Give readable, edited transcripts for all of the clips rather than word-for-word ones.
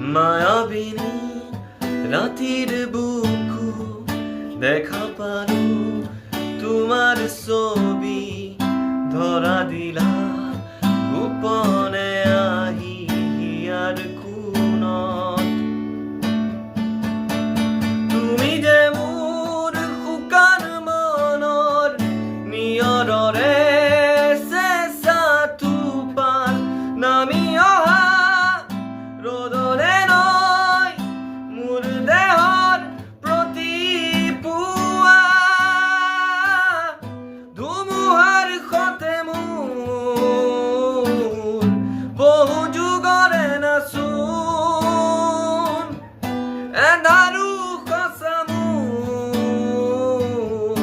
মায়াবিনী ৰাতিৰ বুকু দেখা পালো তোমাৰ ছবি ধৰা দিলা গোপনে আহি হিয়াৰ কোণত তুমি যে মোৰ শুকান মনৰ নিয়ৰৰে চেঁচা টোপাল নামি অহা ৰ'দৰে নয় মোৰ দেহৰ প্ৰতি পুৱা ধুমুহাৰ সতে মোৰ বহু যুগৰে নাচোন এন্ধাৰো সঁচা মোৰ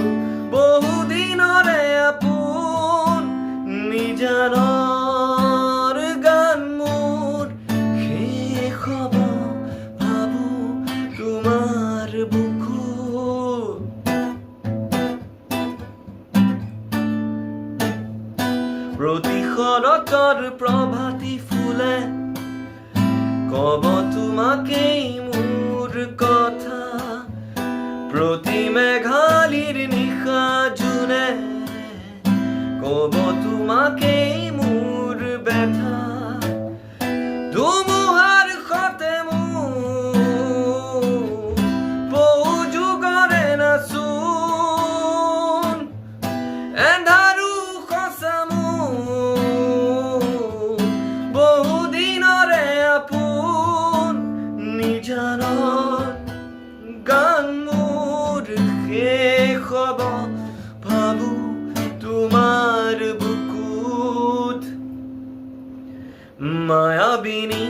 বহু দিনৰে আপোন নিজানৰ গান মোৰ শেষ হ'ব ভাবো তোমাৰ বুকুত প্ৰতি শৰতৰ প্ৰভাতী ফুলে কব তোমাকেই মোৰ কথা প্ৰতি মেঘালীৰ নিশা জোনে কব তোমাকেই মোৰ ব্যথা ধুমুহাৰ সতে মোৰ বহু যুগৰে নাচোন এন্ধাৰো সঁচা মোৰ বহু দিনৰে আপোন নিজানৰ গান মোৰ শেষ হ'ব ভাবো তোমাৰ বুকুত মায়াবিনী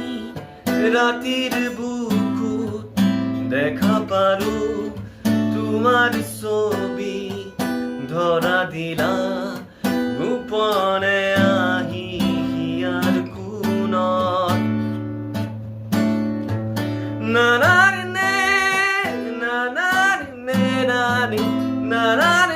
ৰাতিৰ বুকুত দেখা পালো তোমাৰ ছবি ধৰা দিলা গোপনে আহি হিয়াৰ কোণত নানাৰ নে নানাৰ নে নানি নানাৰ